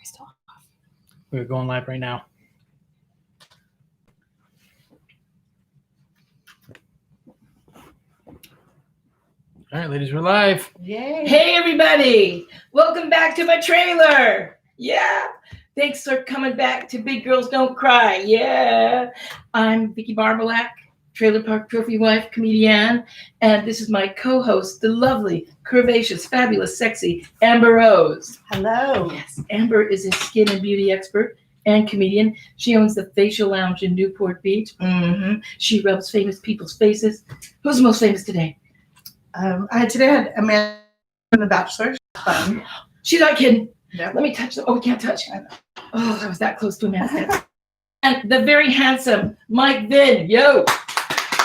we still off? We're going live right now. All right, ladies, we're live. Yay. Hey, everybody. Welcome back to my trailer. Yeah. Thanks for coming back to Big Girls Don't Cry. Yeah. I'm Vicki Barbolak, Trailer Park Trophy Wife, comedian. And this is my co-host, the lovely, curvaceous, fabulous, sexy Amber Rose. Hello. Yes, Amber is a skin and beauty expert and comedian. She owns the Facial Lounge in Newport Beach. She rubs famous people's faces. Who's the most famous today? Today I had Amanda from The Bachelor. Fun. She's not kidding. Yep. Let me touch them. Oh, we can't touch. Oh, I was that close to Amanda. And the very handsome Mike Vinn. Yo,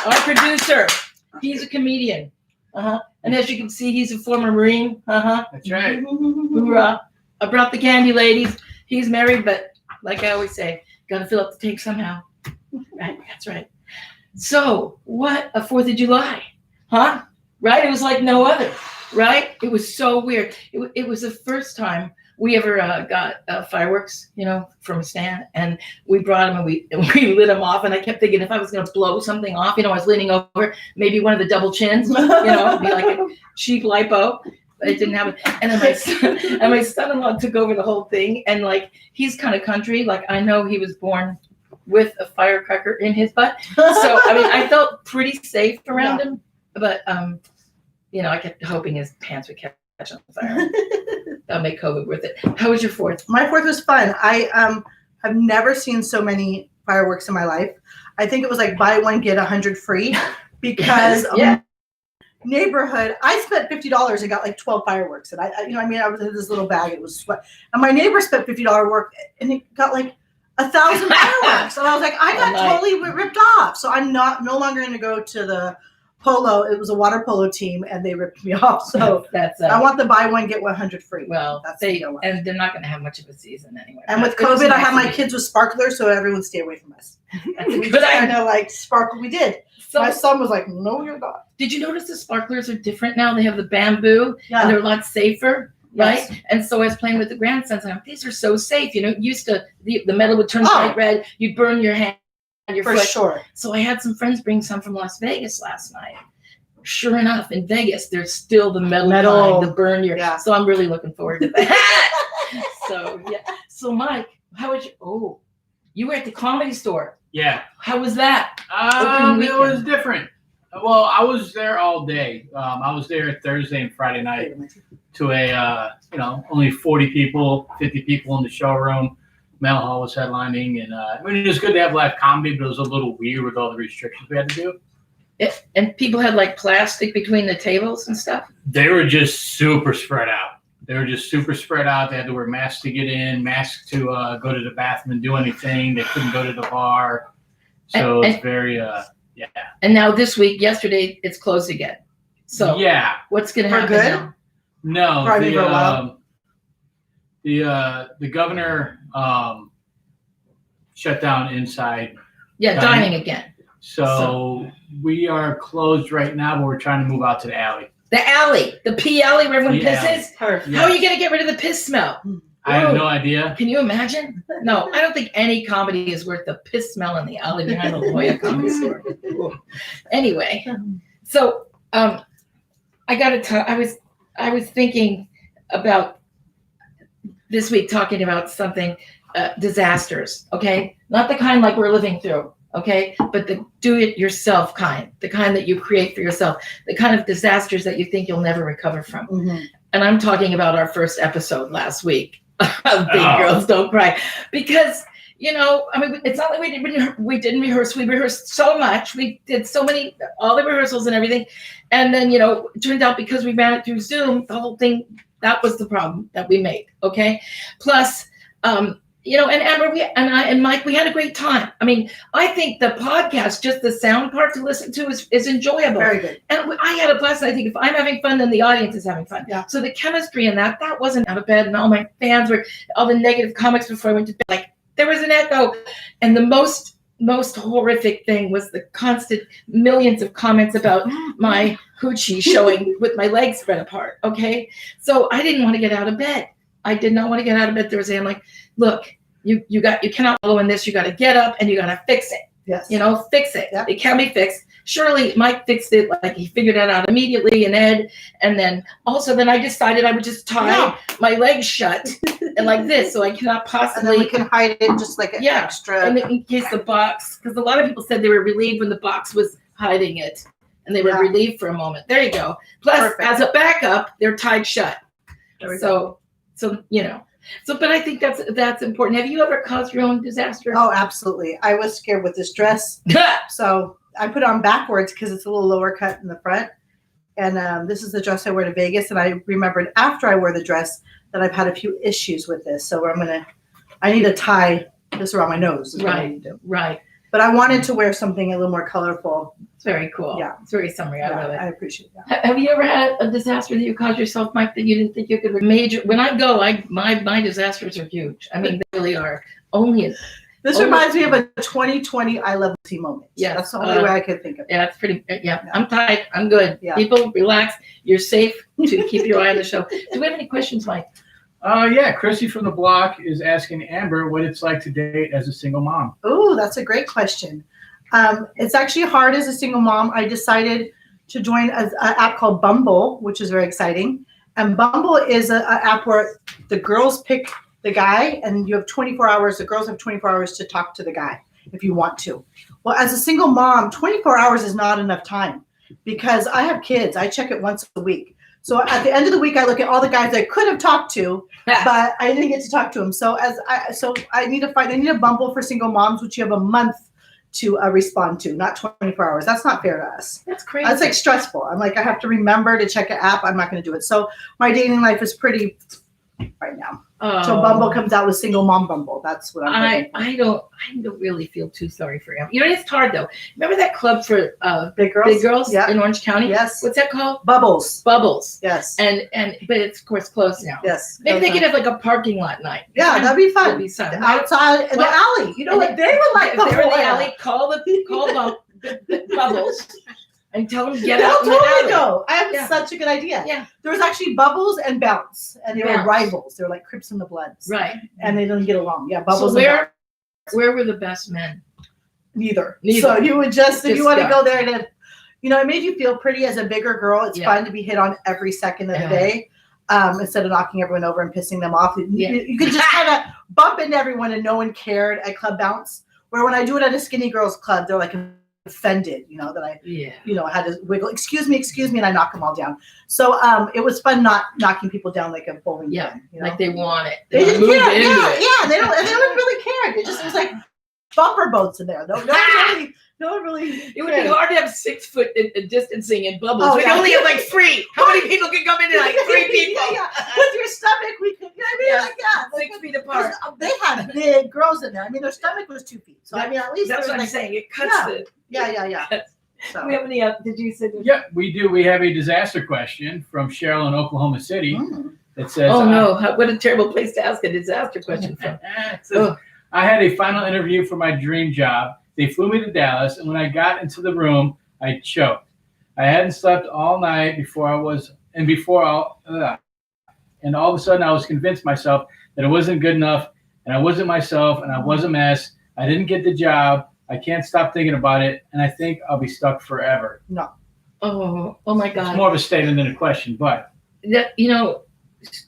our producer. He's a comedian. And as you can see, he's a former Marine. That's right. Hoorah. I brought the candy, ladies. He's married, but like I always say, got to fill up the tank somehow. Right, that's right. So, what a 4th of July, huh? Right? It was like no other, right? It was so weird. It was the first time we ever got fireworks, from a stand, and we brought them and we lit them off. And I kept thinking if I was going to blow something off, I was leaning over, maybe one of the double chins, be like a cheap lipo. But it didn't happen. And then my son-in-law took over the whole thing, and he's kind of country. I know he was born with a firecracker in his butt, so I felt pretty safe around him. But I kept hoping his pants would catch on fire. That'll make COVID worth it. How was your 4th? My 4th was fun. I have never seen so many fireworks in my life. I think it was buy one get 100 free because neighborhood. I spent $50 and got 12 fireworks, and I was in this little bag. It was sweat, and my neighbor spent $50 work and it got 1,000 fireworks, and I was I got totally ripped off. So I'm no longer going to go to the polo. It was a water polo team, and they ripped me off. So I want the buy one get 100 free. Well, and they're not going to have much of a season anyway. And with COVID, I have my kids with sparklers, so everyone stay away from us. That's a We good kind idea. of sparkle. We did. So my son was like, "No, you're not." Did you notice the sparklers are different now? They have the bamboo, and they're a lot safer. Yes. Right? And so I was playing with the grandsons, and these are so safe. Used to the metal would turn bright red. You'd burn your hand, your For foot. sure. So I had some friends bring some from Las Vegas last night. Sure enough, in Vegas, there's still the metal kind, the burn your. Yeah. So I'm really looking forward to that. So yeah. So Mike, how was you were at the Comedy Store? Yeah. How was that? It was different. Well, I was there all day. I was there Thursday and Friday night to a, only 40 people, 50 people in the showroom. Mel Hall was headlining, and it was good to have live comedy, but it was a little weird with all the restrictions we had to do. And people had plastic between the tables and stuff? They were just super spread out. They had to wear masks to get in, masks to go to the bathroom and do anything. They couldn't go to the bar. So it's very, And now this week, yesterday, it's closed again. So what's going to happen good? now? No, Probably for a while. The governor shut down inside. Yeah, dining again. So we are closed right now, but we're trying to move out to the alley. The alley, the pee alley where everyone pisses? Perfect. How are you going to get rid of the piss smell? I have no idea. Can you imagine? No, I don't think any comedy is worth the piss smell in the alley behind the La Jolla Comedy Store. Anyway, so I got to tell, I was thinking about this week talking about something, disasters, okay? Not the kind we're living through, okay? But the do-it-yourself kind, the kind that you create for yourself, the kind of disasters that you think you'll never recover from. Mm-hmm. And I'm talking about our first episode last week of Big Girls Don't Cry. Because, it's not like we didn't rehearse. We rehearsed so much. We did all the rehearsals and everything. And then, it turned out because we ran it through Zoom, the whole thing, that was the problem that we made, okay? Plus, and Amber, I and Mike, we had a great time. I think the podcast, just the sound part to listen to is enjoyable. Very good. And I had a blast. I think if I'm having fun, then the audience is having fun. Yeah. So the chemistry in that wasn't out of bed, and all my fans were, all the negative comics before I went to bed, there was an echo. And the most horrific thing was the constant millions of comments about my hoochie showing with my legs spread apart, okay? So I didn't want to get out of bed. I did not want to get out of bed Thursday. I'm like, look, you cannot follow in this. You got to get up and you got to fix it. Yes. Fix it. Yep. It can be fixed. Surely Mike fixed it. Like he figured that out immediately, and Ed. And then I decided I would just tie my legs shut and like this, so I cannot possibly. And then we can hide it just like an extra. And in case the box, because a lot of people said they were relieved when the box was hiding it, and they were relieved for a moment. There you go. Plus, as a backup, they're tied shut. So but I think that's important. Have you ever caused your own disaster? Oh, absolutely. I was scared with this dress. So I put it on backwards because it's a little lower cut in the front. And this is the dress I wear to Vegas. And I remembered after I wore the dress that I've had a few issues with this. So I need to tie this around my nose. Right. But I wanted to wear something a little more colorful. It's very cool. Yeah. It's very summery. I love it. I appreciate that. Have you ever had a disaster that you caused yourself, Mike, that you didn't think you could major? When I go, my disasters are huge. I mean, they really are. This reminds me of a 2020 I Love Lucy moment. Yeah. That's the only way I could think of it. Yeah, it's pretty. Yeah, I'm tight. I'm good. Yeah. People, relax. You're safe to keep your eye on the show. Do we have any questions, Mike? Yeah, Chrissy from the block is asking Amber what it's like to date as a single mom. Oh, that's a great question. It's actually hard as a single mom. I decided to join an app called Bumble, which is very exciting. And Bumble is an app where the girls pick the guy, and you have 24 hours. The girls have 24 hours to talk to the guy if you want to. Well, as a single mom, 24 hours is not enough time because I have kids. I check it once a week. So at the end of the week, I look at all the guys I could have talked to, but I didn't get to talk to them. So I need a Bumble for single moms, which you have a month to respond to, not 24 hours. That's not fair to us. That's crazy. That's like stressful. I'm like, I have to remember to check an app. I'm not going to do it. So my dating life is pretty right now. So Bumble comes out with single mom Bumble. That's what I'm I don't really feel too sorry for him. It's hard though. Remember that club for Big Girls in Orange County? Yes. What's that called? Bubbles. Yes. But it's of course closed now. Yes. Maybe they could have like a parking lot night. Yeah, that'd be fun. That'd be fun. Outside in the alley. You know what? They would like if they're in the alley, call Bubbles and tell them to get out. They'll totally go. I have such a good idea. Yeah. There was actually Bubbles and Bounce, and they were rivals. They were like Crips and the Bloods. Right. And they didn't get along. Yeah, Bubbles so and Bounce. Where were the best men? Neither. So you would if you want to go there to, it made you feel pretty as a bigger girl. It's fun to be hit on every second of the day. Instead of knocking everyone over and pissing them off. You could just kind of bump into everyone and no one cared at Club Bounce. Where when I do it at a skinny girls club, they're like offended, that I, had to wiggle, excuse me, and I knock them all down. So it was fun not knocking people down like a bowling pin. Like they want it. They didn't care. Yeah, they don't really care. It was like bumper boats in there. No one really. It would be hard to have 6 foot in distancing in Bubbles. We yeah. only have like 3. How many people can come in there? Like 3 people. With your stomach, we could. 6 feet apart. They had big girls in there. I mean, their stomach was 2 feet. So at least that's what I'm saying. It cuts the. Yeah. So. Do we have any? Did you say? Yeah, we do. We have a disaster question from Cheryl in Oklahoma City. That says, "Oh no! What a terrible place to ask a disaster question from." It says, I had a final interview for my dream job. They flew me to Dallas, and when I got into the room, I choked. I hadn't slept all night and all of a sudden I was convinced myself that it wasn't good enough, and I wasn't myself, and I was a mess. I didn't get the job. I can't stop thinking about it, and I think I'll be stuck forever. No. Oh my God. It's more of a statement than a question, but.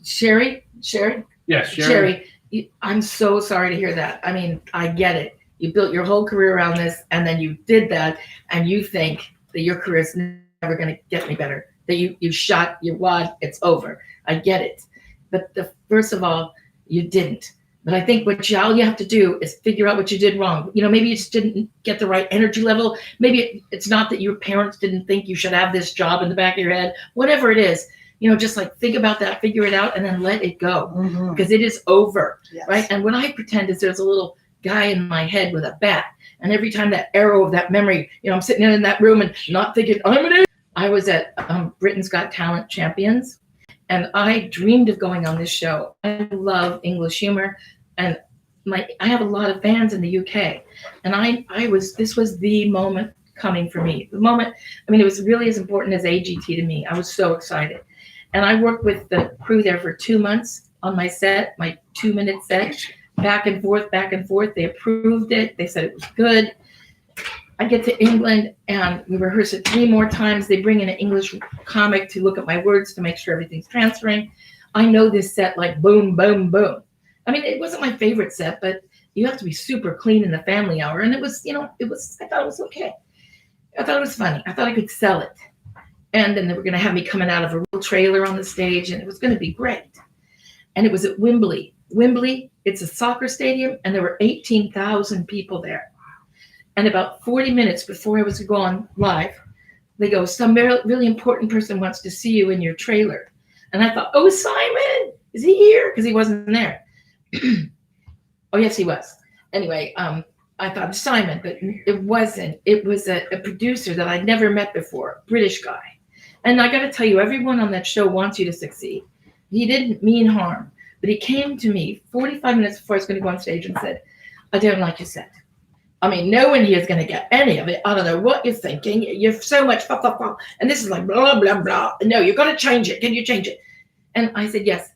Sherry? Yes, Sherry, I'm so sorry to hear that. I mean, I get it. You built your whole career around this, and then you did that, and you think that your career is never going to get any better, that you shot your wad, it's over. I get it. But first of all, you didn't. But I think all you have to do is figure out what you did wrong. Maybe you just didn't get the right energy level. Maybe it's not that your parents didn't think you should have this job in the back of your head. Whatever it is, just like think about that, figure it out, and then let it go because it is over, right? And what I pretend is there's a little guy in my head with a bat, and every time that arrow of that memory, I'm sitting in that room and not thinking I was at Britain's Got Talent Champions, and I dreamed of going on this show. I love English humor, and I have a lot of fans in the UK, and this was the moment coming for me. The moment, it was really as important as AGT to me. I was so excited. And I worked with the crew there for 2 months, on my set, my 2-minute set, back and forth, back and forth. They approved it. They said it was good. I get to England and we rehearse it 3 more times. They bring in an English comic to look at my words to make sure everything's transferring. I know this set like boom, boom, boom. I mean, it wasn't my favorite set, but you have to be super clean in the family hour. And it was, I thought it was okay. I thought it was funny. I thought I could sell it. And then they were going to have me coming out of a real trailer on the stage, and it was going to be great. And it was at Wembley. Wembley, it's a soccer stadium, and there were 18,000 people there. And about 40 minutes before I was going live, they go, some really important person wants to see you in your trailer. And I thought, oh, Simon, is he here? Because he wasn't there. Oh, yes, he was. Anyway, I thought Simon, but it wasn't. It was a producer that I'd never met before, British guy. And I got to tell you, everyone on that show wants you to succeed. He didn't mean harm, but he came to me 45 minutes before I was going to go on stage and said, I don't like your set. I mean, no one here is going to get any of it. I don't know what you're thinking. You're so much blah, blah, blah. And this is like blah, blah, blah. No, you've got to change it. Can you change it? And I said, yes.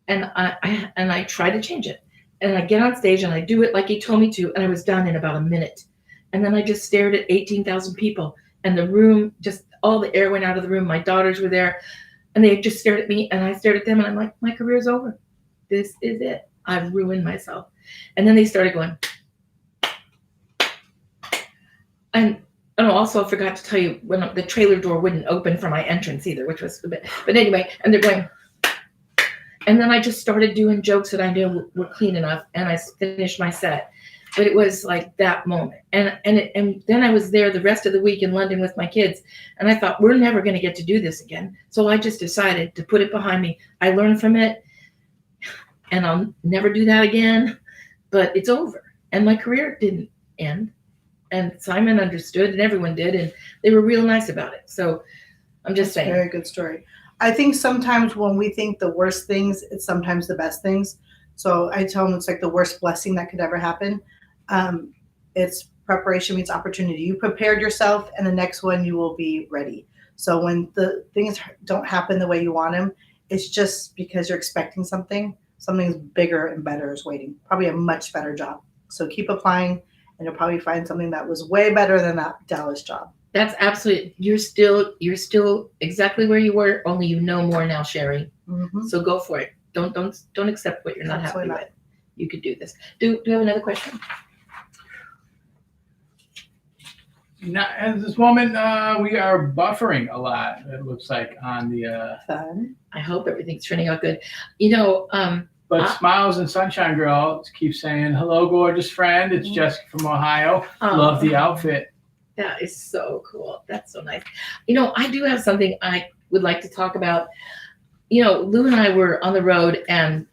And I try to change it. And I get on stage and I do it like he told me to. And I was done in about a minute. And then I just stared at 18,000 people. And the room, just all the air went out of the room. My daughters were there. And they just stared at me. And I stared at them. And I'm like, my career's over. This is it. I've ruined myself. And then they started going. And also I forgot to tell you, when the trailer door wouldn't open for my entrance either, which was a bit. But anyway, and they're going. And then I just started doing jokes that I knew were clean enough, and I finished my set. But it was like that moment. And then I was there the rest of the week in London with my kids, and I thought, we're never going to get to do this again. So I just decided to put it behind me. I learned from it, and I'll never do that again. But it's over. And my career didn't end. And Simon understood, and everyone did, and they were real nice about it. So I'm just saying. Very good story. I think sometimes when we think the worst things, it's sometimes the best things. So I tell them it's like the worst blessing that could ever happen. It's preparation meets opportunity. You prepared yourself, and the next one you will be ready. So when the things don't happen the way you want them, it's just because you're expecting something. Something's bigger and better is waiting. Probably a much better job. So keep applying, and you'll probably find something that was way better than that Dallas job. That's absolutely. You're still exactly where you were. Only you know more now, Sherry. Mm-hmm. So go for it. Don't accept what you're not happy with. You could do this. Do you have another question? Now, at this moment, we are buffering a lot. It looks like on the. Fun. I hope everything's turning out good. But Smiles and Sunshine Girl keep saying, "Hello, gorgeous friend. It's Jessica from Ohio. Love the outfit." That is so cool. That's so nice. I do have something I would like to talk about. Lou and I were on the road, and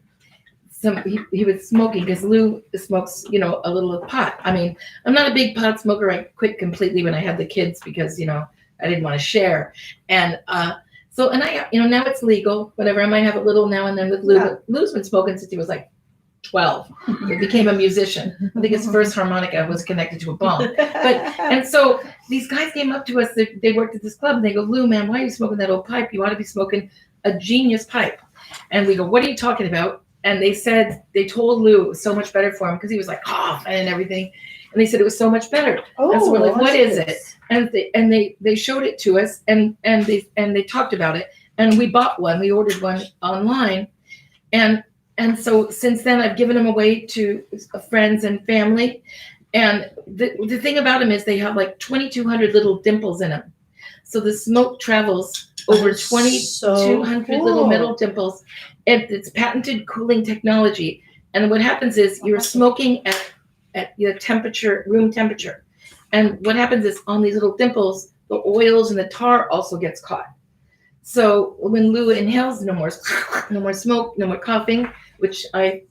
he was smoking, because Lou smokes, a little pot. I mean, I'm not a big pot smoker. I quit completely when I had the kids because, I didn't want to share. And so I, now it's legal, whatever. I might have a little now and then with Lou. Yeah. Lou's been smoking since he was like 12. He became a musician. I think his first harmonica was connected to a bomb. And so these guys came up to us. They worked at this club, and they go, "Lou, man, why are you smoking that old pipe? You ought to be smoking a genius pipe." And we go, "What are you talking about?" And they told Lou it was so much better for him because he was like coughing and everything. And they said it was so much better. And so we're like, "What is it?" And they showed it to us, and they talked about it. And we bought one. We ordered one online, and so since then, I've given them away to friends and family. And the thing about them is they have like 2,200 little dimples in them. So the smoke travels over 2,200 little metal dimples. It's patented cooling technology. And what happens is you're smoking at your temperature, room temperature. And what happens is on these little dimples, the oils and the tar also gets caught. So when Lou inhales, no more smoke, no more coughing, which I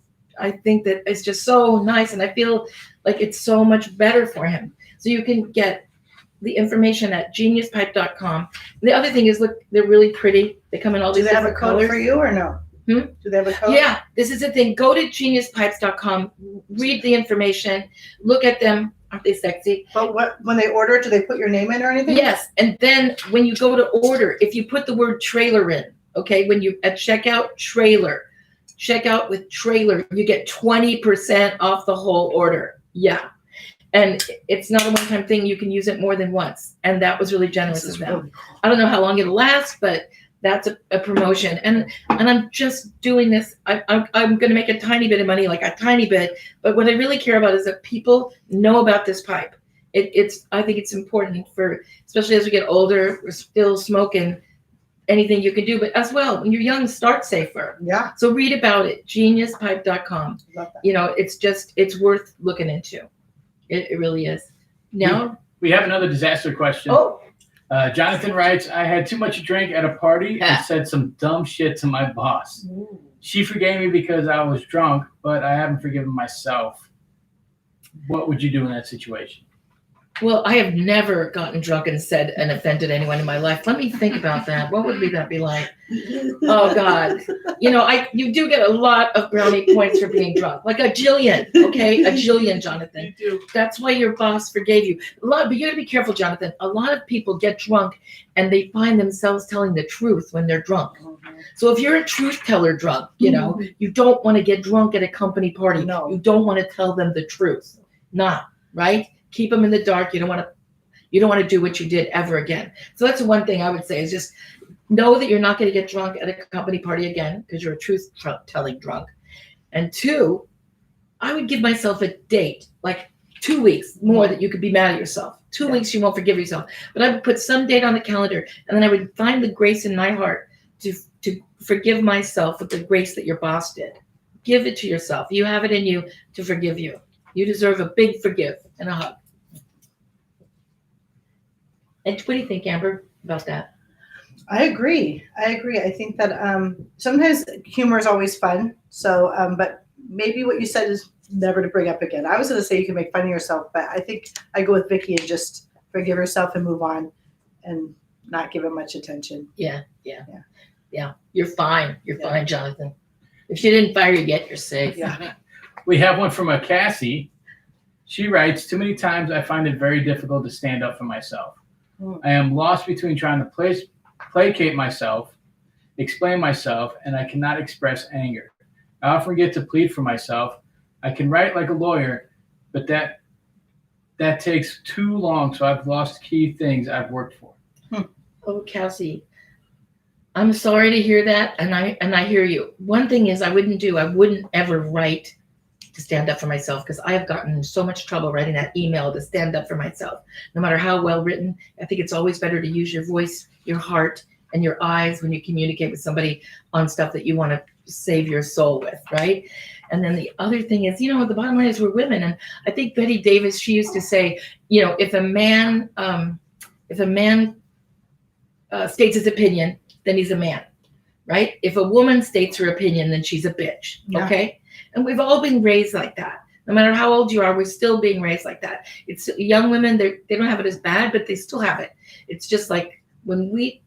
think that it's just so nice, and I feel like it's so much better for him. So you can get the information at geniuspipe.com. The other thing is, look, they're really pretty. They come in all these different colors. Do they have a code for you or no? Do they have a code? Yeah, this is the thing. Go to geniuspipes.com, read the information, look at them. Aren't they sexy? But when they order it, do they put your name in or anything? Yes, and then when you go to order, if you put the word trailer in, okay, when you at checkout, trailer, check out with trailer. You get 20% off the whole order. Yeah. And it's not a one-time thing. You can use it more than once. And that was really generous of them. Really cool. I don't know how long it'll last, but that's a promotion. And I'm just doing this. I'm going to make a tiny bit of money, like a tiny bit. But what I really care about is that people know about this pipe. I think it's important for, especially as we get older, we're still smoking. Anything you can do, but as well, when you're young, start safer. Yeah. So read about it. Geniuspipe.com. Love that. You know, it's worth looking into. It really is. Now we have another disaster question. Oh. Jonathan writes, I had too much to drink at a party and said some dumb shit to my boss. Ooh. She forgave me because I was drunk, but I haven't forgiven myself. What would you do in that situation? Well, I have never gotten drunk and said and offended anyone in my life. Let me think about that. What would that be like? Oh God. You know, you do get a lot of brownie points for being drunk. Like a jillion, okay? A jillion, Jonathan. You do. That's why your boss forgave you. But you gotta be careful, Jonathan. A lot of people get drunk and they find themselves telling the truth when they're drunk. So if you're a truth teller drunk, you know, you don't want to get drunk at a company party. No. You don't want to tell them the truth. Not, right? Keep them in the dark. You don't want to do what you did ever again. So that's the one thing I would say is just know that you're not going to get drunk at a company party again because you're a truth-telling drunk. And two, I would give myself a date, like 2 weeks more that you could be mad at yourself. 2 weeks you won't forgive yourself. But I would put some date on the calendar, and then I would find the grace in my heart to forgive myself with the grace that your boss did. Give it to yourself. You have it in you to forgive you. You deserve a big forgive and a hug. And what do you think, Amber, about that? I agree. I think that sometimes humor is always fun. So, but maybe what you said is never to bring up again. I was going to say you can make fun of yourself, but I think I go with Vicki and just forgive yourself and move on and not give it much attention. Yeah. You're fine. You're fine, Jonathan. If she didn't fire you yet, you're safe. Yeah. We have one from Cassie. She writes, too many times I find it very difficult to stand up for myself. I am lost between trying to placate myself, explain myself, and I cannot express anger. I often get to plead for myself. I can write like a lawyer, but that takes too long, so I've lost key things I've worked for. Oh, Cassie, I'm sorry to hear that, and I hear you. One thing is I wouldn't ever write to stand up for myself because I have gotten in so much trouble writing that email to stand up for myself. No matter how well written, I think it's always better to use your voice, your heart, and your eyes when you communicate with somebody on stuff that you want to save your soul with, right? And then the other thing is, you know, the bottom line is we're women, and I think Betty Davis, she used to say, you know, if a man states his opinion, then he's a man, right? If a woman states her opinion, then she's a bitch, okay? And we've all been raised like that. No matter how old you are, we're still being raised like that. It's young women, they don't have it as bad, but they still have it. It's just like when we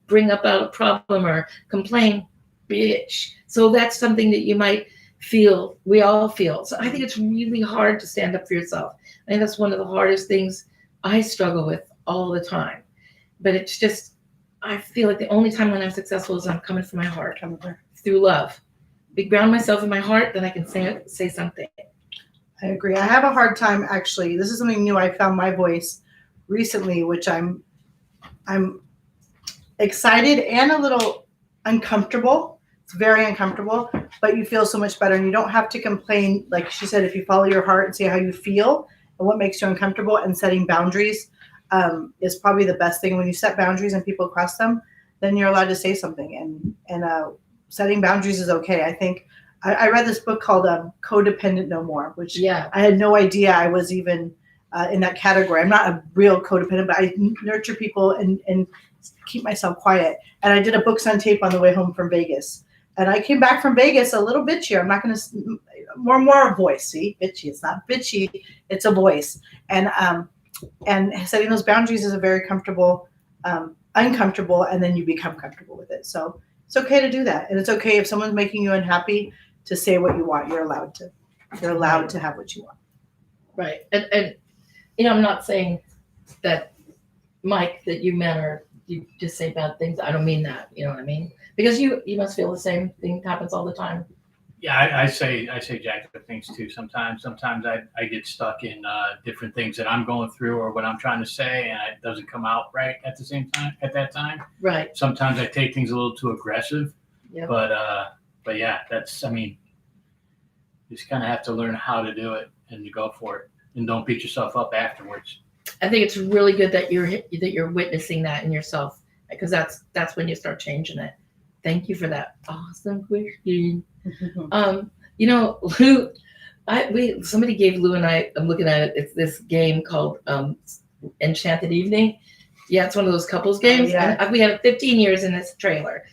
bring up a problem or complain, bitch. So that's something that you might feel, we all feel. So I think it's really hard to stand up for yourself. I think that's one of the hardest things I struggle with all the time. But it's just, I feel like the only time when I'm successful is I'm coming from my heart, through love. Be ground myself in my heart, then I can say something. I agree. I have a hard time, actually. This is something new. I found my voice recently, which I'm excited and a little uncomfortable. It's very uncomfortable, but you feel so much better, and you don't have to complain. Like she said, if you follow your heart and see how you feel and what makes you uncomfortable, and setting boundaries is probably the best thing. When you set boundaries and people cross them, then you're allowed to say something, and setting boundaries is okay. I think I read this book called Codependent No More, which I had no idea I was even in that category. I'm not a real codependent, but I nurture people and keep myself quiet. And I did a books on tape on the way home from Vegas. And I came back from Vegas a little bitchier. I'm not going to, more a voice. See, bitchy. It's not bitchy. It's a voice. And setting those boundaries is a very comfortable, uncomfortable, and then you become comfortable with it. So it's okay to do that. And it's okay if someone's making you unhappy to say what you want. You're allowed to. You're allowed to have what you want. Right. And you know, I'm not saying that, Mike, that you men are, you just say bad things. I don't mean that. You know what I mean? Because you must feel the same thing happens all the time Yeah, I say jacked up things too. Sometimes I get stuck in different things that I'm going through or what I'm trying to say, and it doesn't come out right at the same time. At that time, Right. sometimes I take things a little too aggressive. Yeah. But yeah, that's. I mean, you just kind of have to learn how to do it and you go for it, and don't beat yourself up afterwards. I think it's really good that you're witnessing that in yourself, because that's when you start changing it. Thank you for that awesome question. You know, Lou, somebody gave Lou and I. I'm looking at it. It's this game called Enchanted Evening. Yeah, it's one of those couples games. Yeah. And we had 15 years in this trailer.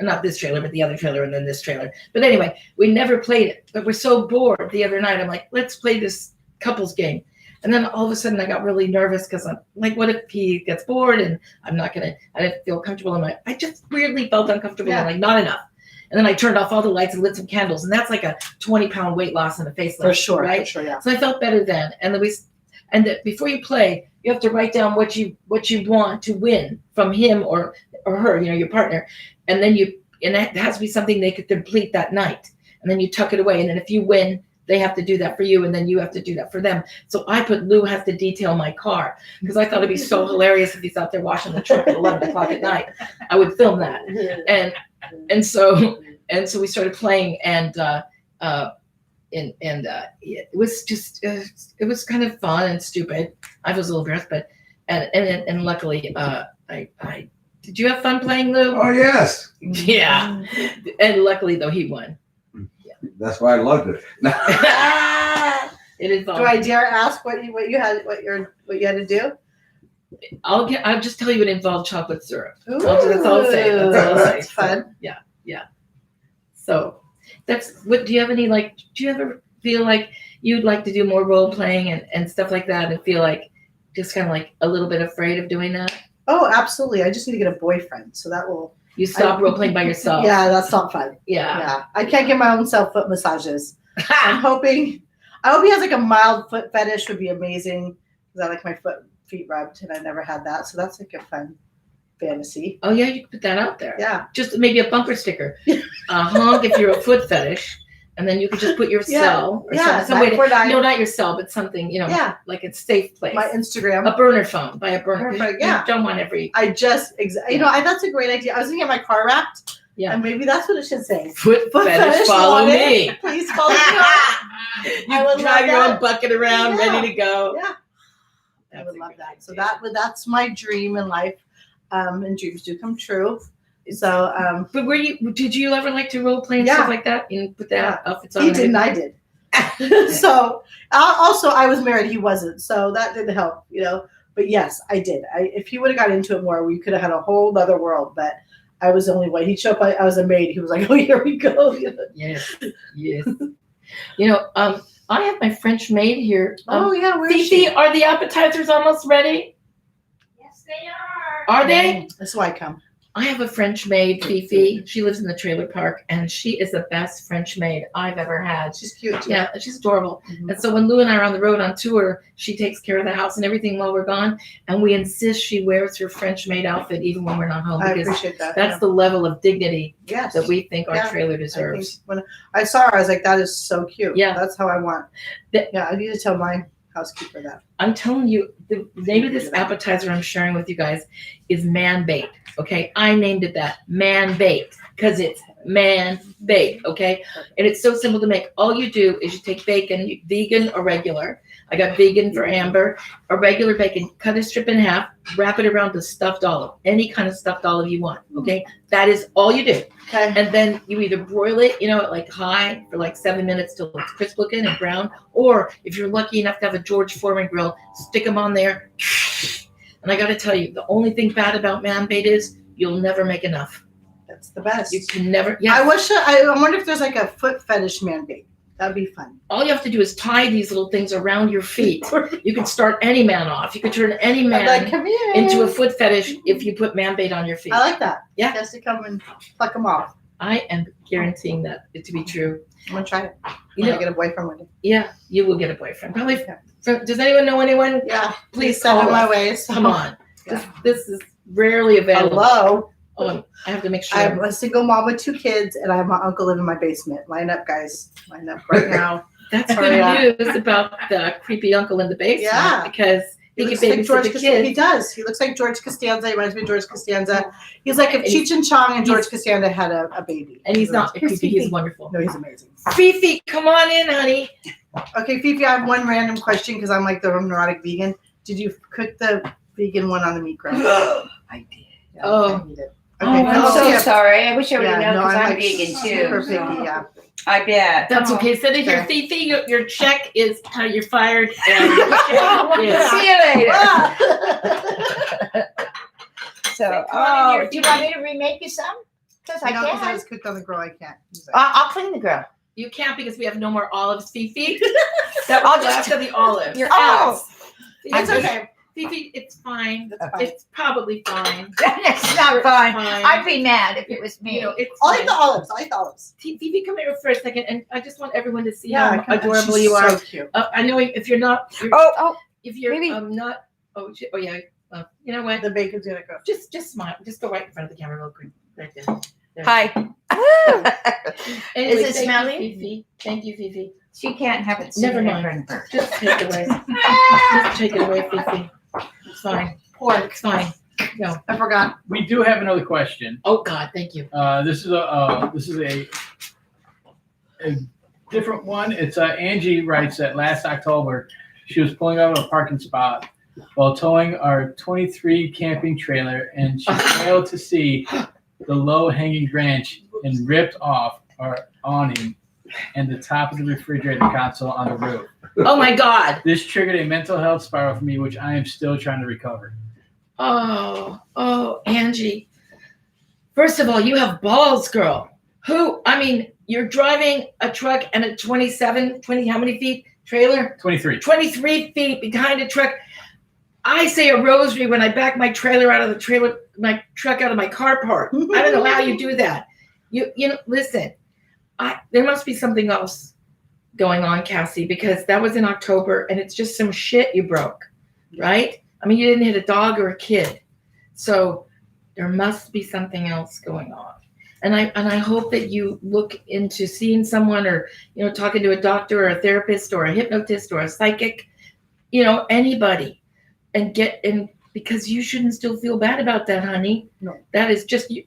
Not this trailer, but the other trailer, and then this trailer. But anyway, we never played it. But we're so bored the other night. I'm like, let's play this couples game. And then all of a sudden I got really nervous because I'm like, what if he gets bored and I didn't feel comfortable. I just weirdly felt uncomfortable. Yeah. I'm like, not enough. And then I turned off all the lights and lit some candles. And that's like a 20-pound weight loss and a facelift. For sure. Right? For sure, yeah. So I felt better then. And then before you play, you have to write down what you want to win from him or her, your partner. And then it has to be something they could complete that night. And then you tuck it away. And then if you win, they have to do that for you, and then you have to do that for them. So I put Lou has to detail my car, because I thought it'd be so hilarious if he's out there washing the truck at 11 o'clock at night. I would film that. And so we started playing, and it was just it was kind of fun and stupid. I was a little embarrassed, but and luckily I did you have fun playing, Lou? Oh yes. Yeah. And luckily though he won. That's why I loved it. It involved. Do I dare ask what you had to do? I'll just tell you it involved chocolate syrup. Ooh, That's all I'll say. That's fun. Yeah. So that's what. Do you ever feel like you'd like to do more role playing and stuff like that, and feel like just kind of like a little bit afraid of doing that? Oh, absolutely. I just need to get a boyfriend, so that will. You stop role playing by yourself. Yeah, that's not fun. Yeah. I can't give my own self foot massages. I hope he has like a mild foot fetish would be amazing, because I like my feet rubbed, and I never had that, so that's like a fun fantasy. Oh yeah, you can put that out there. Yeah. Just maybe a bumper sticker. Honk if you're a foot fetish, and then you could just put your cell or some way to, not your cell, but something, like a safe place. My Instagram. A burner phone. Buy a burner. Yeah. You don't want every. That's a great idea. I was thinking of my car wrapped. Yeah. And maybe that's what it should say. Foot fetish, follow me. Please follow me. You would drive your own bucket around, ready to go. Yeah. I would love that. So that's my dream in life. And dreams do come true. So, but did you ever like to role play and stuff like that? And put that outfits on? He didn't. I did. So, also I was married. He wasn't. So that didn't help, But yes, I did. If he would have got into it more, we could have had a whole other world. But I was the only one. He'd show up. I was a maid. He was like, "Oh, here we go." Yes. I have my French maid here. Where is Fifi, she? are the appetizers almost ready? Yes, they are. Are they? That's why I come. I have a French maid, Fifi. She lives in the trailer park, and she is the best French maid I've ever had. She's cute too. Yeah, she's adorable. Mm-hmm. And so when Lou and I are on the road on tour, she takes care of the house and everything while we're gone. And we insist she wears her French maid outfit even when we're not home. I Because appreciate that. that's the level of dignity yes. that we think our trailer deserves. When I saw her, I was like, that is so cute. Yeah. That's how I want. I need to tell my housekeeper that. I'm telling you, the name of this appetizer I'm sharing with you guys is man bait. Okay, I named it that, man bait, because it's man bait. Okay, and it's so simple to make. All you do is you take bacon, vegan or regular. I got vegan for Amber. A regular bacon, cut a strip in half, wrap it around the stuffed olive, any kind of stuffed olive you want. Okay, that is all you do. Okay, and then you either broil it, at like high for like 7 minutes till it's crisp looking and brown, or if you're lucky enough to have a George Foreman grill, stick them on there. And I got to tell you, the only thing bad about man bait is you'll never make enough. That's the best. You can never. Yeah. I wonder if there's like a foot fetish man bait. That'd be fun. All you have to do is tie these little things around your feet. You can start any man off. You can turn any man into a foot fetish if you put man bait on your feet. I like that. Yeah. Just to come and pluck them off. I am guaranteeing that it to be true. I'm gonna try it. I get a boyfriend one day. Yeah, you will get a boyfriend. Probably. Does anyone know anyone? Yeah. Please send call my ways. Come on. Yeah. This is rarely available. Hello. Oh, I have to make sure. I'm a single mom with 2 kids, and I have my uncle live in my basement. Line up, guys. Line up right now. That's Hurry good news about the creepy uncle in the basement. Yeah. Because he can looks like babysit George the Costanza. He kids. does. He looks like George Costanza. He reminds me of George Costanza. He's like if And he's- Cheech and Chong and George Costanza had a baby. And he's not Here's creepy. He's Fifi. wonderful. No, he's amazing. Fifi, come on in, honey. Okay, Fifi, I have one random question because I'm like the neurotic vegan. Did you cook the vegan one on the meat grill? I did. Yeah, Oh. I need it. Oh, Okay, I'm Phil, so see ya. sorry. I wish I would have known because I'm like vegan super too. picky, yeah. I bet. That's Oh. okay. Send it here, Okay. Fifi. Your check is you're fired. And your check is- See you later. So, Come on in here, do you want me to remake you some? Because I No, because I can. was cooked on the grill, I can't use it. I'll clean the grill. You can't because we have no more olives, Fifi. That I'll was just- last of the olives. You're out. It's okay. Fifi, it's fine. That's fine. It's probably fine. It's not fine. I'd be mad if it was me. You know, it's I'll fine. eat the olives. I'll eat the olives. Fifi, come here for a second, and I just want everyone to see I how can- adorable she's you are. So cute. I know if you're not, Oh, if you're maybe- not, oh yeah, you know what? The bacon's gonna go. Just smile. Just go right in front of the camera real quick. Right there. There. hi. Anyway, Is it thank you, smelly? Fifi. Thank you, Fifi. She can't have it. Never seen in mind. front of her. Just take it away. Just take it away, Fifi. It's fine. Pork. It's fine. No. I forgot. We do have another question. Oh God, thank you. This is a different one. It's Angie writes that last October she was pulling out of a parking spot while towing our 23 camping trailer, and she failed to see the low hanging branch and ripped off our awning and the top of the refrigerator console on the roof. Oh my God. This triggered a mental health spiral for me, which I am still trying to recover. Oh, Angie. First of all, you have balls, girl. You're driving a truck and a 20, how many feet trailer? 23. 23 feet behind a truck. I say a rosary when I back my trailer out of the trailer, my truck out of my car park. I don't know how you do that. You know, listen, there must be something else going on, Cassie, because that was in October and it's just some shit you broke, right? I mean, you didn't hit a dog or a kid. So there must be something else going on. And I hope that you look into seeing someone or, talking to a doctor or a therapist or a hypnotist or a psychic, anybody because you shouldn't still feel bad about that, honey. No. That is just you.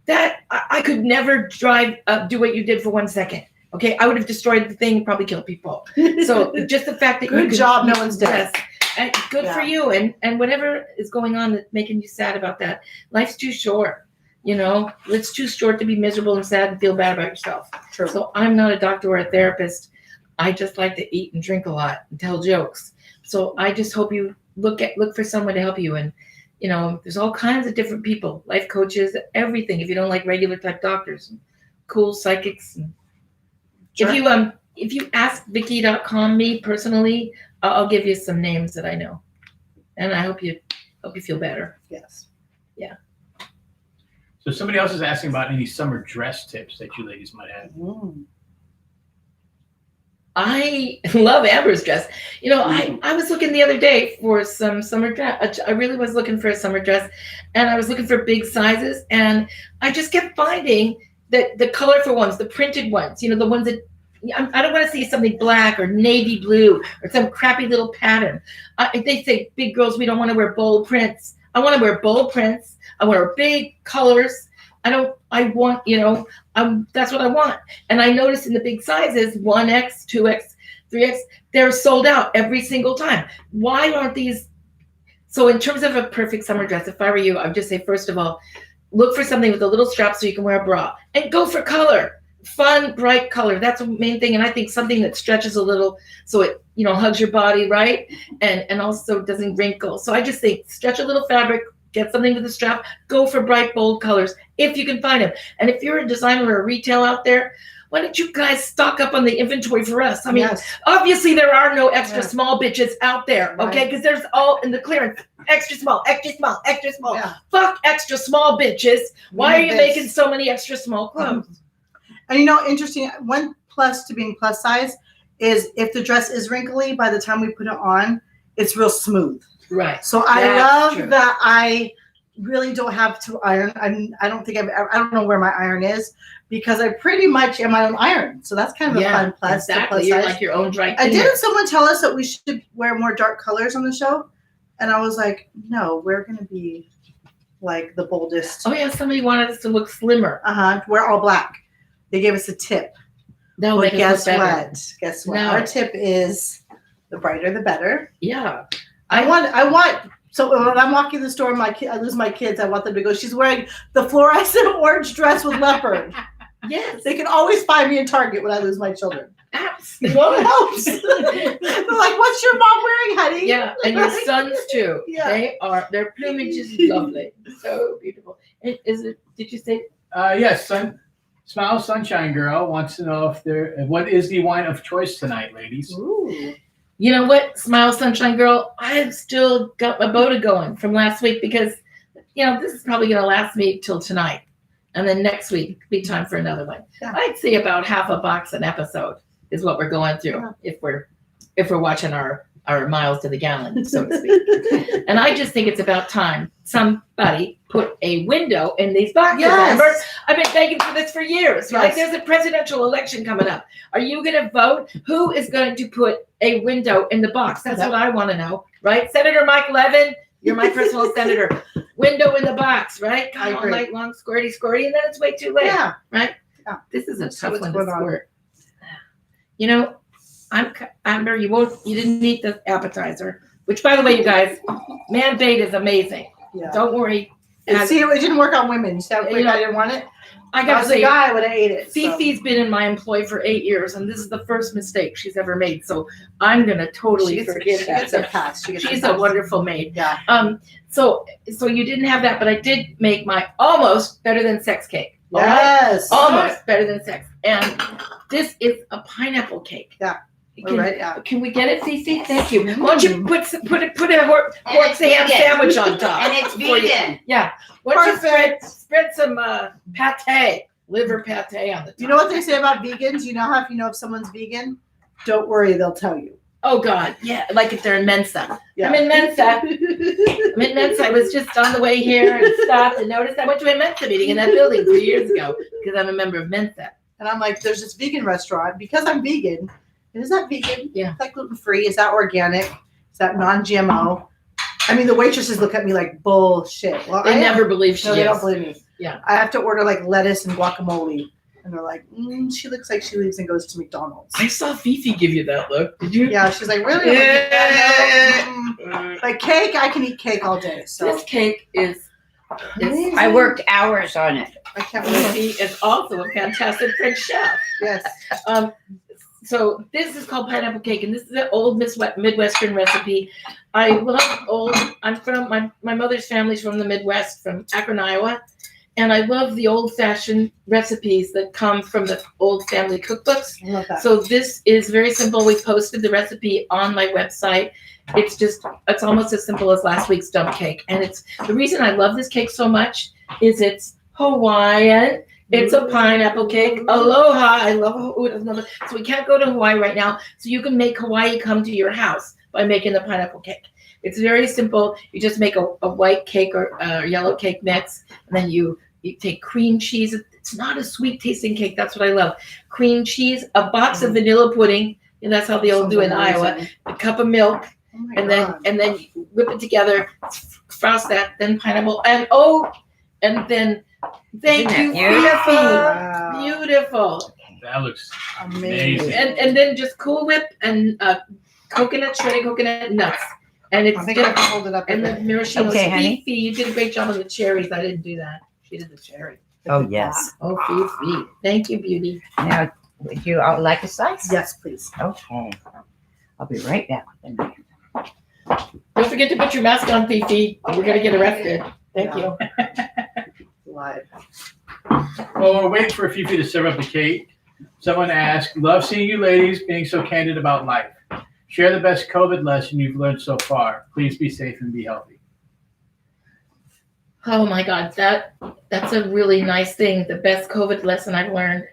That I could never do what you did for 1 second. Okay. I would have destroyed the thing and probably killed people. So just the fact that Good job, no one's dead. Yes. And good for you. And whatever is going on that's making you sad about that, life's too short. It's too short to be miserable and sad and feel bad about yourself. True. So I'm not a doctor or a therapist. I just like to eat and drink a lot and tell jokes. So I just hope you look for someone to help you. And, there's all kinds of different people, life coaches, everything. If you don't like regular type doctors, cool psychics. And Sure. if you ask Vicki.com me personally, I'll give you some names that I know. And I hope you feel better. Yes. So somebody else is asking about any summer dress tips that you ladies might have. I love Amber's dress. I was looking the other day for some summer dress. I really was looking for a summer dress, and I was looking for big sizes, and I just kept finding that the colorful ones, the printed ones, the ones that I don't want to see something black or navy blue or some crappy little pattern. They say big girls, we don't want to wear bold prints. I want to wear bold prints. I want big colors. That's what I want. And I noticed in the big sizes, 1X, 2X, 3X, they're sold out every single time. Why aren't these? So in terms of a perfect summer dress, if I were you, I would just say, first of all, look for something with a little strap so you can wear a bra, and go for color, fun, bright color. That's the main thing. And I think something that stretches a little so it, hugs your body, right? And also doesn't wrinkle. So I just think stretch a little fabric, get something with a strap, go for bright, bold colors if you can find them. And if you're a designer or a retail out there, why don't you guys stock up on the inventory for us? I mean, Obviously there are no extra small bitches out there, okay? Because there's all in the clearance, extra small, extra small, extra small. Yeah. Fuck extra small bitches. Why are you making so many extra small clothes? And interesting, one plus to being plus size is if the dress is wrinkly, by the time we put it on, it's real smooth. Right. So I That's love true. that I really don't have to iron. I don't think I don't know where my iron is because I pretty much am my own iron. So that's kind of a fun plus. Exactly. Plus You're size. like your own dry I cleaner. didn't someone tell us that we should wear more dark colors on the show? And I was like, no, we're going to be like the boldest. Oh yeah, somebody wanted us to look slimmer. We're all black. They gave us a tip. No, But guess what? Guess what? No. Our tip is the brighter the better. Yeah. I want. So when I'm walking the store, I lose my kids. I want them to go. She's wearing the fluorescent orange dress with leopard. Yes. They can always find me in Target when I lose my children. Absolutely. Well, it helps. They're like, "What's your mom wearing, honey?" Yeah, and your sons too. Yeah. Their plumage is lovely, so beautiful. And did you say? Yes, Smile Sunshine Girl wants to know what is the wine of choice tonight, ladies? Ooh. You know what, Smile Sunshine Girl, I've still got my Boda going from last week because, this is probably going to last me till tonight. And then next week, be time for another one. Yeah. I'd say about half a box an episode is what we're going through if we're watching our miles to the gallon, so to speak. And I just think it's about time somebody put a window in these boxes. Yes. Remember, I've been begging for this for years, right? Yes. There's a presidential election coming up. Are you going to vote? Who is going to put a window in the box? That's what I want to know, right? Senator Mike Levin, you're my personal senator. Window in the box, right? I All agree. night long, squirty, and then it's way too late. Yeah. Right? Yeah. This is a See tough what's one to going on. squirt. Amber, you didn't eat the appetizer, which, by the way, you guys, man bait is amazing. Yeah. Don't worry. See, it didn't work on women. So quick, I didn't want it. I If I got was to a say, guy, I would have ate it. So. Fifi's been in my employ for 8 years, and this is the first mistake she's ever made. So I'm gonna totally forgive She gets a that. pass. She's a wonderful maid. Yeah. So you didn't have that, but I did make my almost better than sex cake. Yes. Almost better than sex, and this is a pineapple cake. Yeah. Can, Right, yeah. can we get it, Fifi? Thank you. Why don't you put a horse ham vegan. sandwich on top? And it's before you- vegan. Yeah. Why don't you Perfect. spread some pate, liver pate on the top? You know what they say about vegans? You know how if you know if someone's vegan, don't worry, they'll tell you. Oh God, yeah, like if they're in Mensa. Yeah. I'm in Mensa. I was just on the way here and stopped and noticed I went to a Mensa meeting in that building 3 years ago because I'm a member of Mensa. And I'm like, there's this vegan restaurant. Because I'm vegan, is that vegan? Yeah. Is that gluten-free? Is that organic? Is that non-GMO? I mean, the waitresses look at me like bullshit. Well, They never believe she No, is. they don't believe me. Yeah. I have to order like lettuce and guacamole. And they're like, she looks like she leaves and goes to McDonald's. I saw Fifi give you that look. Did you? Yeah, she's like, really? I'm like, yeah, no. Like cake, I can eat cake all day. So This cake is Amazing. I worked hours on it. I can't wait. Fifi is also a fantastic French chef. Yes. So this is called pineapple cake, and this is an old Midwestern recipe. I love I'm from my mother's family's from the Midwest, from Akron, Iowa, and I love the old-fashioned recipes that come from the old family cookbooks. I love that. So this is very simple. We posted the recipe on my website. It's almost as simple as last week's dump cake, and it's the reason I love this cake so much is it's Hawaiian. It's a pineapple cake. Aloha. I love Hawaii. So we can't go to Hawaii right now. So you can make Hawaii come to your house by making the pineapple cake. It's very simple. You just make a white cake or a yellow cake mix. And then you take cream cheese. It's not a sweet tasting cake. That's what I love. Cream cheese, a box of vanilla pudding. And that's how they all do in Iowa. A cup of milk. Oh my And God. then you whip it together. Frost that. Then pineapple. And then thank Isn't you. that beautiful? Wow. Beautiful. That looks Amazing. amazing. And then just Cool Whip and shredded coconut nuts. And it's I think I just, can hold it up. and the maraschino. Okay, honey. Fifi, you did a great job on the cherries. I didn't do that. She did the cherry. Oh, yes. Oh, Fifi. Thank you, beauty. Now, would you all like a slice? Yes, please. Okay. I'll be right back with them. Don't forget to put your mask on, Fifi. We're going to get arrested. Thank you. Live. Well, we're waiting for Fifi to serve up the cake. Someone asked, love seeing you ladies being so candid about life. Share the best COVID lesson you've learned so far. Please be safe and be healthy. Oh my God, that's a really nice thing. The best COVID lesson I've learned.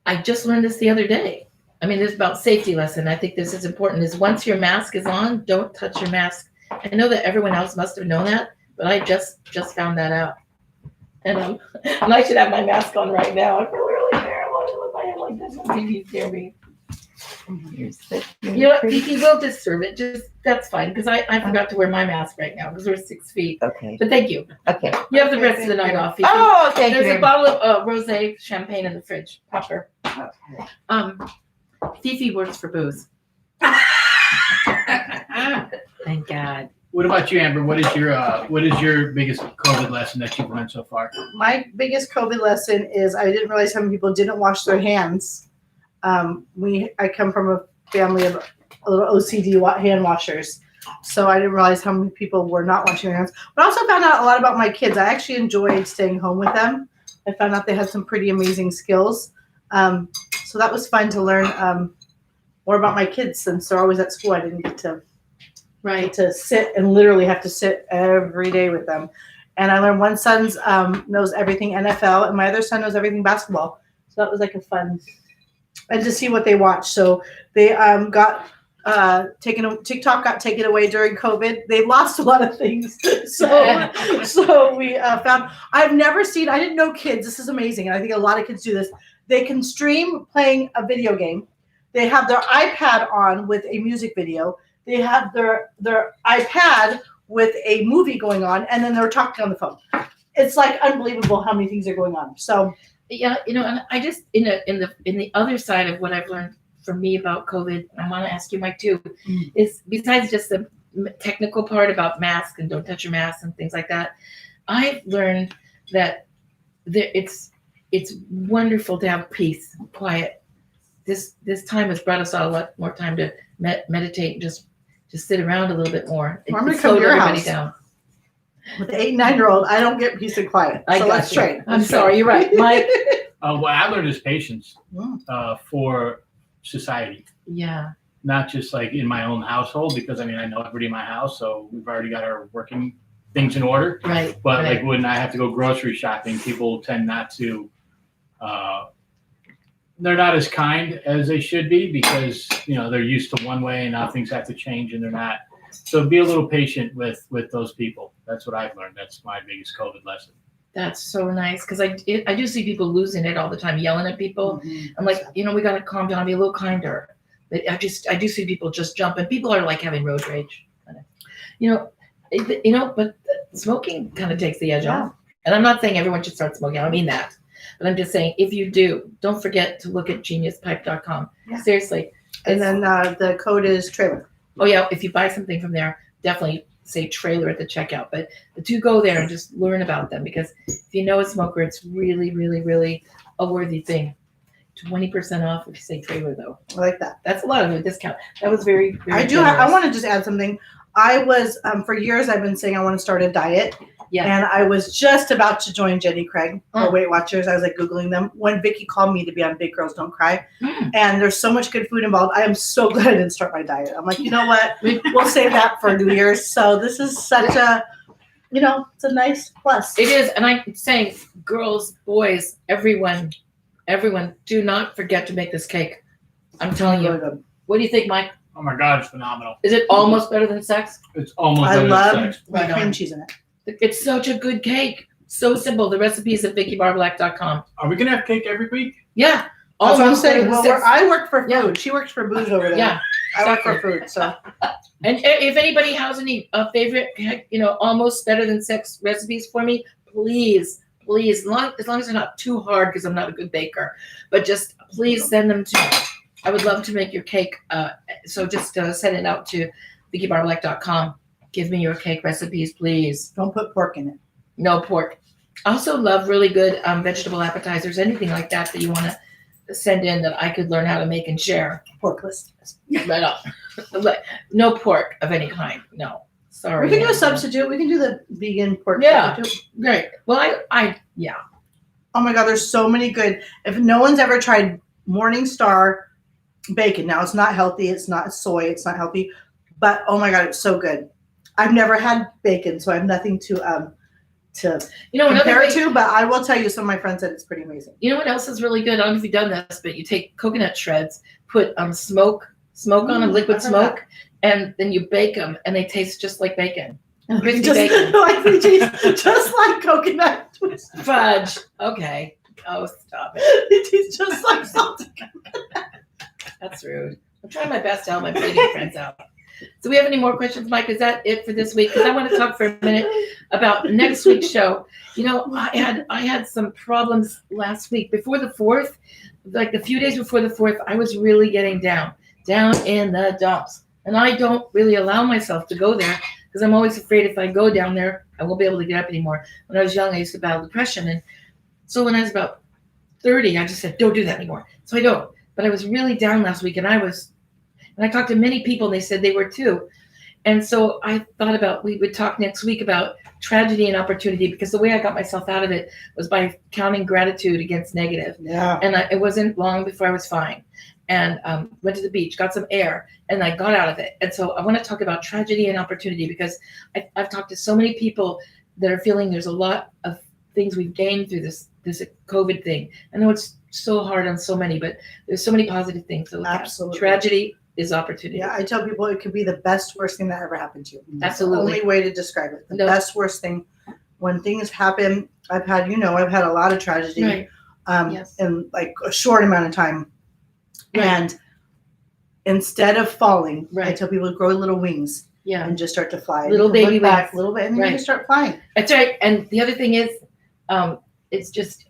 I just learned this the other day. I mean, it's about safety lesson. I think this is important. Is once your mask is on, don't touch your mask I know that everyone else must have known that, but I just found that out. And I should have my mask on right now. I feel really terrible. I look my head like this. Maybe you hear me. You know what, Vicki, we'll just serve it. That's fine, because I forgot to wear my mask right now because we're 6 feet. Okay. But thank you. Okay. You have the rest of the night off. Vicki. Oh, thank you. There's very a much. bottle of rosé champagne in the fridge. Popper. Okay. Fifi works for booze. Thank God. What about you, Amber? What is your biggest COVID lesson that you've learned so far? My biggest COVID lesson is I didn't realize how many people didn't wash their hands. I come from a family of a little OCD hand washers, so I didn't realize how many people were not washing their hands. But I also found out a lot about my kids. I actually enjoyed staying home with them. I found out they had some pretty amazing skills. So that was fun to learn more about my kids since they're always at school. I didn't get to sit and literally have to sit every day with them. And I learned one son knows everything NFL and my other son knows everything basketball. So that was like a fun, and to see what they watch. So they got TikTok got taken away during COVID. They lost a lot of things. So we found, I didn't know kids, this is amazing. And I think a lot of kids do this. They can stream playing a video game. They have their iPad on with a music video. They have their iPad with a movie going on, and then they're talking on the phone. It's like unbelievable how many things are going on. So yeah, and I just in the other side of what I've learned for me about COVID, I want to ask you, Mike, too, is besides just the technical part about masks and don't touch your mask and things like that, I've learned that it's wonderful to have peace, quiet. This time has brought us all a lot more time to meditate and just sit around a little bit more. I'm gonna come to your house. Down. With the 8 and 9-year-old, I don't get peace and quiet. So let's trade. I'm sorry, you're right, Mike. What I learned is patience for society. Yeah. Not just like in my own household, because I know everybody in my house, so we've already got our working things in order. Right. But right. like when I have to go grocery shopping, people tend not to. They're not as kind as they should be because they're used to one way and now things have to change and they're not. So be a little patient with those people. That's what I've learned. That's my biggest COVID lesson. That's so nice because I do see people losing it all the time, yelling at people. Mm-hmm. I'm like, we got to calm down, be a little kinder. But I do see people just jump, and people are like having road rage. But smoking kind of takes the edge off. And I'm not saying everyone should start smoking. I don't mean that. But I'm just saying, if you do, don't forget to look at geniuspipe.com. Yeah. Seriously. And then the code is trailer. Oh, yeah. If you buy something from there, definitely say trailer at the checkout. But do go there and just learn about them, because if you know a smoker, it's really, really, really a worthy thing. 20% off if you say trailer, though. I like that. That's a lot of a discount. That was very, very I want to just add something. I was, for years, I've been saying I want to start a diet. Yeah. And I was just about to join Jenny Craig for Weight Watchers. I was like Googling them when Vicki called me to be on Big Girls Don't Cry. And there's so much good food involved. I am so glad I didn't start my diet. I'm like, you know what? We'll save that for New Year's. So this is such a, it's a nice plus. It is. And I'm saying, girls, boys, everyone, do not forget to make this cake. I'm telling you. Really good. What do you think, Mike? Oh my God, it's phenomenal. Is it almost better than sex? It's almost I better love than sex. the cream cheese in it. It's such a good cake. So simple. The recipe is at VickiBarbolak.com. Are we going to have cake every week? Yeah. That's what I'm saying. better than Well, sex. I work for food. Yeah. She works for booze over there. Yeah. I work for food. So And if anybody has any favorite, almost better than sex recipes for me, please, as long as they're not too hard, because I'm not a good baker, but just please send them to me. I would love to make your cake. So just send it out to VickiBarbolak.com. Give me your cake recipes, please. don't put pork in it. No pork. I also love really good vegetable appetizers, anything like that you want to send in that I could learn how to make and share. Porkless. But no pork of any kind. No. Sorry. We can do a substitute. We can do the vegan pork Yeah. substitute. Great. Well, yeah. Oh my God, there's so many good. If no one's ever tried Morningstar bacon, now it's not healthy. It's not soy. It's not healthy. But oh my God, it's so good. I've never had bacon, so I have nothing to compare it to. But I will tell you, some of my friends said it's pretty amazing. You know what else is really good? I don't know if you've done this, but you take coconut shreds, put smoke on them, liquid I've heard smoke, and then you bake them, and they taste just like bacon. Crispy just, bacon. like they taste just like coconut twist. Fudge. Okay. Oh, stop it. It tastes just like salted. That's rude. I'm trying my best to help my baking friends out. Do we have any more questions, Mike? Is that it for this week? Because I want to talk for a minute about next week's show. You know, I had some problems last week before the 4th. Like a few days before the 4th, I was really getting down in the dumps. And I don't really allow myself to go there because I'm always afraid if I go down there, I won't be able to get up anymore. When I was young, I used to battle depression. And so when I was about 30, I just said, don't do that anymore. So I don't. But I was really down last week, and I talked to many people, and they said they were too. And so I thought about, we would talk next week about tragedy and opportunity, because the way I got myself out of it was by counting gratitude against negative. Yeah. And it wasn't long before I was fine. And went to the beach, got some air, and I got out of it. And so I want to talk about tragedy and opportunity, because I've talked to so many people that are feeling there's a lot of things we've gained through this COVID thing. I know it's so hard on so many, but there's so many positive things to look Absolutely. at. Tragedy is opportunity. Yeah, I tell people it could be the best, worst thing that ever happened to you. That's Absolutely. the only way to describe it. The No. best, worst thing. When things happen, I've had a lot of tragedy Right. Yes. in like a short amount of time. Right. And instead of falling, I Right. tell people to grow little wings Yeah. and just start to fly. Little And you can baby look back wings. a little bit, and then Right. you start flying. That's right. And the other thing is, it's just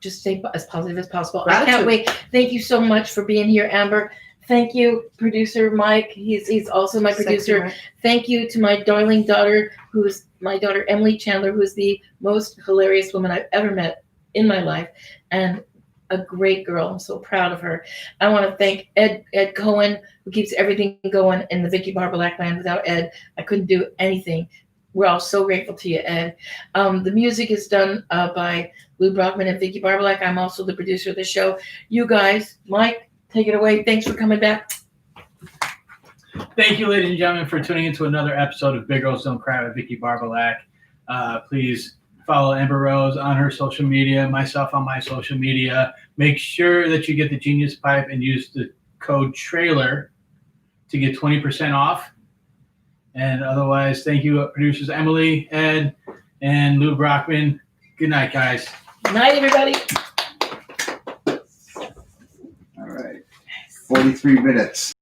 stay as positive as possible. I can't Gratitude. wait. Thank you so much for being here, Amber. Thank you, producer Mike. He's also my producer. Sexy, right? Thank you to my darling daughter, who's my daughter Emily Chandler, who's the most hilarious woman I've ever met in my life, and a great girl. I'm so proud of her. I want to thank Ed Cohen, who keeps everything going in the Vicki Barbolak land. Without Ed, I couldn't do anything. We're all so grateful to you, Ed. The music is done by Lou Brockman and Vicki Barbolak. I'm also the producer of the show. You guys, Mike, take it away. Thanks for coming back. Thank you, ladies and gentlemen, for tuning into another episode of Big Girls Don't Cry with Vicki Barbolak. Please follow Amber Rose on her social media, myself on my social media. Make sure that you get the Genius Pipe and use the code TRAILER to get 20% off. And otherwise, thank you, producers Emily, Ed, and Lou Brockman. Good night, guys. Good night, everybody. All right. 43 minutes.